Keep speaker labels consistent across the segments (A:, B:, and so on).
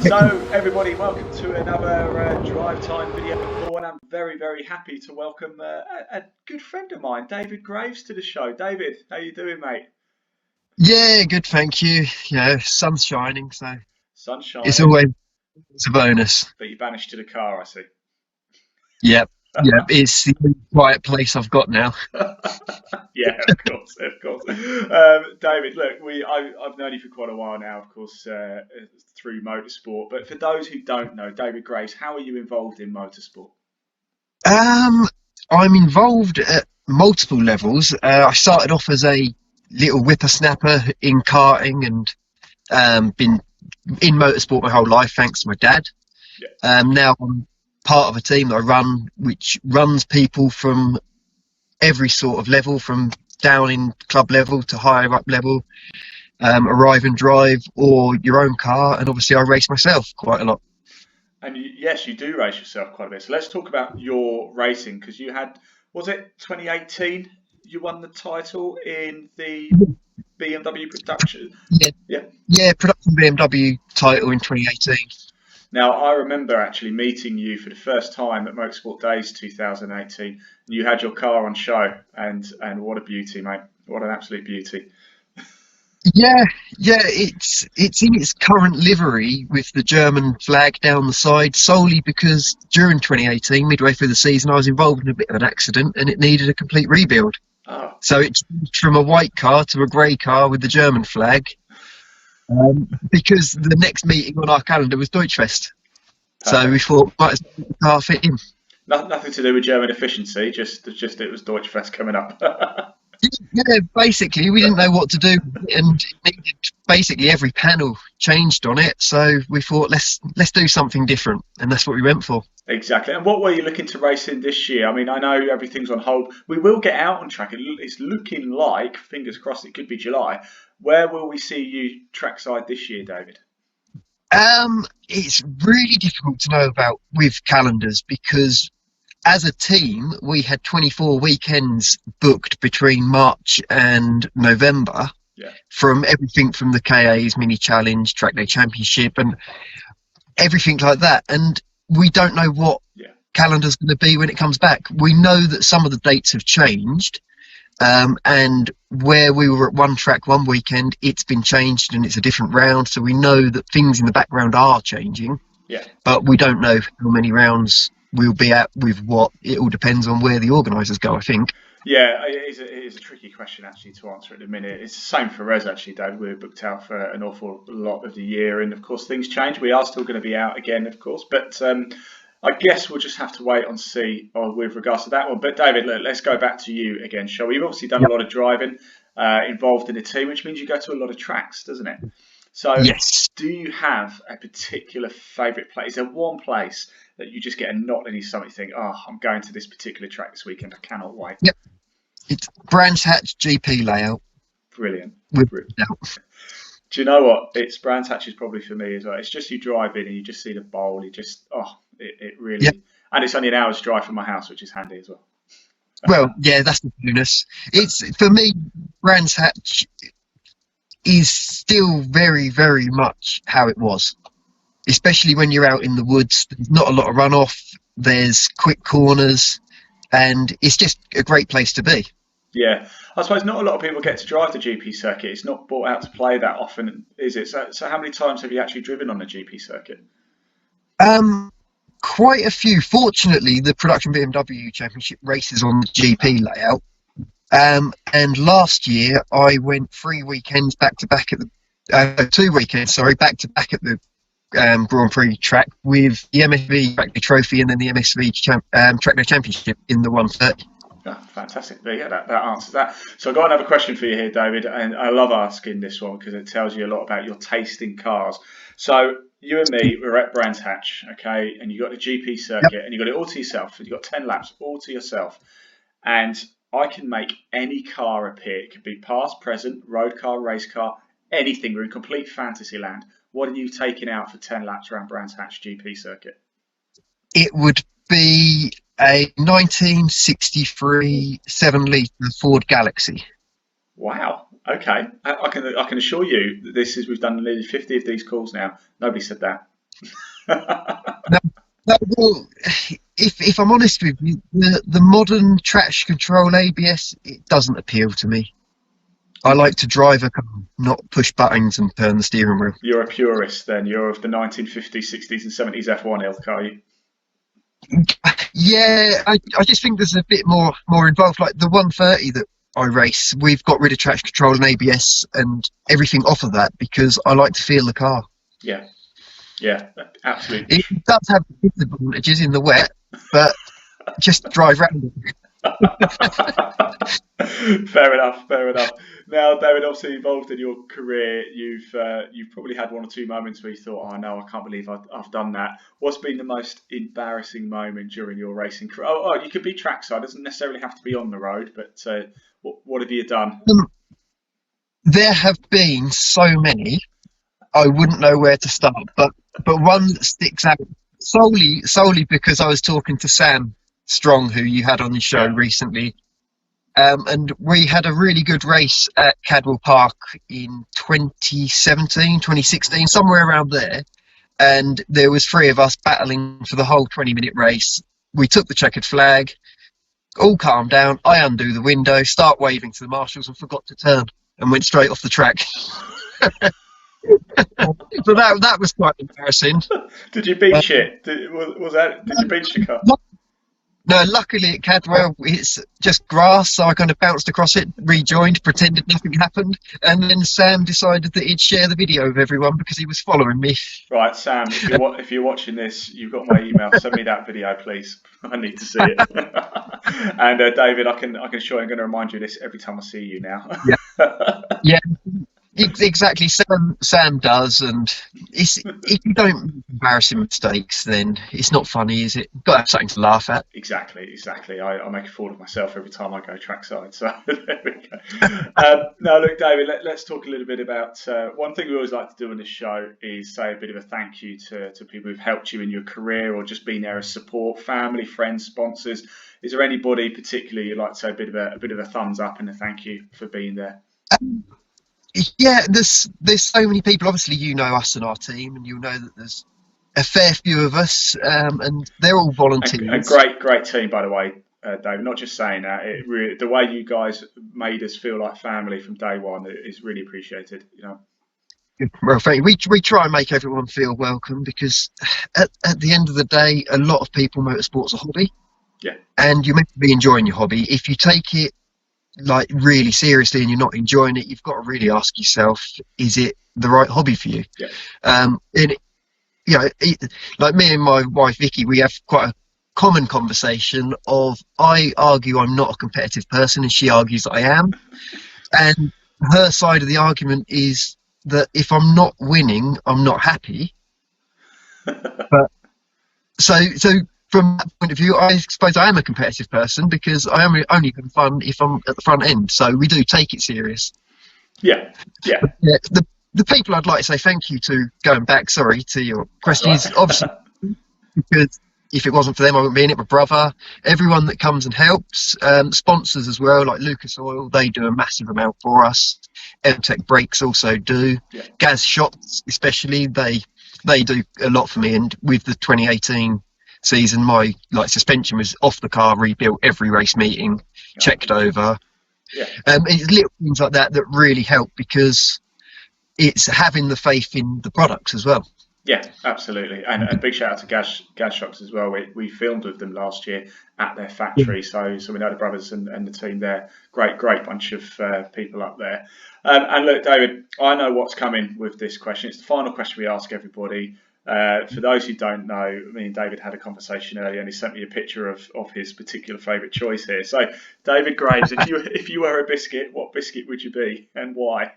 A: So, everybody, welcome to another Drive Time video call, and I'm very, very happy to welcome a good friend of mine, David Graves, to the show. David, how you doing, mate?
B: Yeah, good, thank you. Sun's shining, so
A: Sun's
B: it's
A: shining,
B: always it's a bonus.
A: but you banished to the car, I see.
B: Yep, yep, it's the only quiet place I've got now.
A: Yeah, of course, of course. David, look, I've known you for quite a while now, of course, through motorsport. But for those who don't know, David Graves, how are you involved in motorsport?
B: Um, I'm involved at multiple levels. I started off as a little whippersnapper in karting and been in motorsport my whole life, thanks to my dad.
A: Yeah.
B: Now I'm part of a team that I run, which runs people from every sort of level, from down in club level to higher up level, arrive and drive, or your own car. And obviously, I race myself quite a lot.
A: And yes, you do race yourself quite a bit. So let's talk about your racing because you had, was it 2018? You won the title in the BMW production.
B: Yeah,
A: Yeah.
B: yeah, production BMW title in 2018.
A: Now, I remember actually meeting you for the first time at Motorsport Days 2018. And you had your car on show, and what a beauty, mate. What an absolute beauty.
B: Yeah, yeah, it's in its current livery with the German flag down the side solely because during 2018, midway through the season, I was involved in a bit of an accident and it needed a complete rebuild.
A: Oh,
B: So it changed from a white car to a grey car with the German flag, because the next meeting on our calendar was Deutschfest. So we
A: perfect.
B: thought, might as well get the car fit in.
A: Nothing to do with German efficiency, just it was Deutschfest coming up.
B: Yeah, basically, we didn't know what to do, and it needed basically every panel changed on it. So we thought, let's do something different, and that's what we went for.
A: Exactly. And what were you looking to race in this year? I mean, I know everything's on hold. We will get out on track. It's looking like, fingers crossed, it could be July. Where will we see you trackside this year, David?
B: It's really difficult to know about with calendars because as a team, we had 24 weekends booked between March and November
A: Yeah,
B: from everything from the KA's mini challenge, track day championship, and everything like that. And we don't know what
A: yeah,
B: calendar's going to be when it comes back. We know that some of the dates have changed, and where we were at one track one weekend, it's been changed and it's a different round. So we know that things in the background are changing,
A: yeah.
B: but we don't know how many rounds we'll be at with what. It all depends on where the organisers go, I think.
A: Yeah, it is a tricky question actually to answer at the minute. It's the same for us actually, Dave. We're booked out for an awful lot of the year, and of course things change. We are still going to be out again, of course, but I guess we'll just have to wait and see with regards to that one. But David, look, let's go back to you again, shall we? You've obviously done a
B: Yep.
A: lot of driving, involved in a team, which means you go to a lot of tracks, doesn't it? So,
B: Yes.
A: do you have a particular favourite place? Is there one place that you just get a knot in your stomach? You think, oh, I'm going to this particular track this weekend. I cannot wait.
B: Yep. It's Brands Hatch GP layout.
A: Brilliant.
B: With
A: Brilliant. Do you know what? It's Brands Hatch is probably for me as well. It's just you drive in and you just see the bowl. You just, it
B: Yep.
A: really, and it's only an hour's drive from my house, which is handy as well.
B: Well, yeah, that's the bonus. It's for me. Brands Hatch is still very, very much how it was, especially when you're out in the woods. There's not a lot of runoff. There's quick corners, and it's just a great place to be.
A: Yeah, I suppose not a lot of people get to drive the GP circuit. It's not brought out to play that often, is it? So how many times have you actually driven on the GP circuit?
B: Um, Quite a few. Fortunately, the production BMW Championship races on the GP layout. And last year I went 3 weekends back to back at the 2 weekends, sorry, back to back at the Grand Prix track with the MSV Track Day Trophy and then the MSV Track Day Championship in the 130.
A: Oh, fantastic. There you go. That answers that. So I've got another question for you here, David, and I love asking this one because it tells you a lot about your taste in cars. So you and me, we're at Brands Hatch, okay, and you got the GP
B: Yep.
A: circuit, and you got it all to yourself. You got 10 laps all to yourself, and I can make any car appear. It could be past, present, road car, race car, anything. We're in complete fantasy land. What are you taking out for 10 laps around Brands Hatch GP circuit?
B: It would be a 1963 7 litre Ford Galaxy.
A: Wow. Okay. I can assure you that this is we've done nearly 50 of these calls now. Nobody said that.
B: No, no, well, if I'm honest with you, the modern traction control ABS, it doesn't appeal to me. I like to drive a car, not push buttons and turn the steering wheel.
A: You're a purist then. You're of the 1950s, 60s, and 70s F1 ilk, are you?
B: Yeah, I just think there's a bit more involved. Like the 130 that I race, we've got rid of traction control and ABS and everything off of that because I like to feel the car.
A: Yeah, yeah, absolutely.
B: It does have disadvantages in the wet, but just drive around it.
A: Fair enough, fair enough. Now, David, obviously involved in your career, you've probably had one or two moments where you thought, "Oh no, I can't believe I've done that." What's been the most embarrassing moment during your racing career? Oh, you could be trackside; it doesn't necessarily have to be on the road. But what have you done?
B: Um, there have been so many, I wouldn't know where to start, but one that sticks out solely because I was talking to Sam Strong, who you had on the show
A: Yeah,
B: recently. And we had a really good race at Cadwell Park in 2017, 2016, somewhere around there. And there was three of us battling for the whole 20-minute race. We took the checkered flag, all calmed down. I undo the window, start waving to the marshals and forgot to turn and went straight off the track. So that was quite embarrassing.
A: did you
B: Uh,
A: beach it? Was that? Did you beach your car?
B: No, luckily at Cadwell it's just grass, so I kind of bounced across it, rejoined, pretended nothing happened, and then Sam decided that he'd share the video with everyone because he was following me.
A: Right, Sam, if you're watching this, you've got my email. Send me that video, please. I need to see it. And David, I can assure you, I'm going to remind you of this every time I see you now.
B: Yeah, yeah, exactly. Sam does, and if you don't make embarrassing mistakes, then it's not funny, is it? You've got to have something to laugh at.
A: Exactly, exactly. I make a fool of myself every time I go trackside. So there we go. Now, look, David, let's talk a little bit about one thing we always like to do on this show is say a bit of a thank you to people who've helped you in your career or just been there as support, family, friends, sponsors. Is there anybody particularly you'd like to say a bit of a thumbs up and a thank you for being there?
B: Um, yeah, there's so many people. Obviously, you know us and our team, and you'll know that there's a fair few of us, and they're all
A: A
B: volunteers.
A: great team, by the way, David. Not just saying that. It really, the way you guys made us feel like family from day one is really appreciated. You know.
B: Well, thank you. We try and make everyone feel welcome because at the end of the day, a lot of people motorsport's a hobby,
A: Yeah.
B: and you're meant to be enjoying your hobby. If you take it like really seriously and you're not enjoying it, you've got to really ask yourself, is it the right hobby for you?
A: Yeah.
B: And like me and my wife Vicky, we have quite a common conversation of I argue I'm not a competitive person and she argues that I am, and her side of the argument is that if I'm not winning, I'm not happy. But so from that point of view, I suppose I am a competitive person because I am only having fun if I'm at the front end. So we do take it serious.
A: Yeah. Yeah.
B: Yeah, the people I'd like to say thank you to, going back, sorry, to your
A: That's
B: question,
A: all
B: is obviously
A: right.
B: because if it wasn't for them, I wouldn't be in it. My brother, everyone that comes and helps, sponsors as well, like Lucas Oil, they do a massive amount for us. MTech Brakes also do.
A: Yeah.
B: Gaz Shots, especially, they do a lot for me. And with the 2018 season, my suspension was off the car, rebuilt every race meeting,
A: Oh,
B: checked over.
A: yeah.
B: It's little things like that that really help because it's having the faith in the products as well.
A: Yeah, absolutely. And big shout out to Gas Shops as well. We filmed with them last year at their factory, so we know the brothers and the team there. Great bunch of people up there. And look, David, I know what's coming with this question. It's the final question we ask everybody. For those who don't know, me and David had a conversation earlier, and he sent me a picture of his particular favourite choice here. So, David Graves, if you were a biscuit, what biscuit would you be, and why?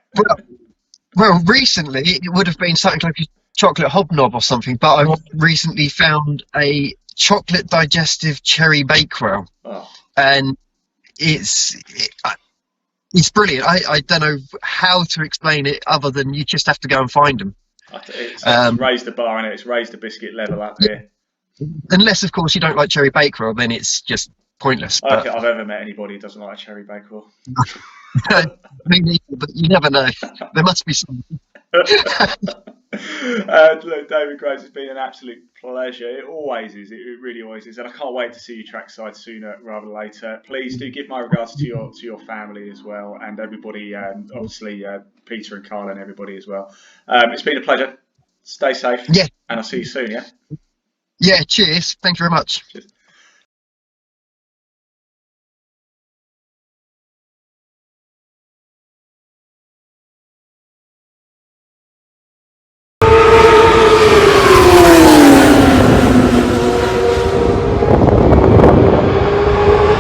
B: Well, recently it would have been something like a chocolate hobnob or something, but I recently found a chocolate digestive cherry bakewell,
A: Oh,
B: and it's it's brilliant. I don't know how to explain it other than you just have to go and find them.
A: it's
B: Um,
A: raised the bar and it's raised the biscuit level up here.
B: unless, of course, you don't like cherry bakewell, then it's just pointless.
A: I don't
B: But
A: think I've ever met anybody who doesn't like a cherry bakewell.
B: me neither, but you never know. There must be some.
A: Look, David Graves, it's been an absolute pleasure. It always is. It really always is, and I can't wait to see you trackside sooner rather than later. Please do give my regards to your family as well, and everybody. Obviously, Peter and Carl and everybody as well. It's been a pleasure. Stay safe,
B: Yeah,
A: and I'll see you soon. Yeah.
B: yeah. Cheers. Thank you very much.
A: Cheers.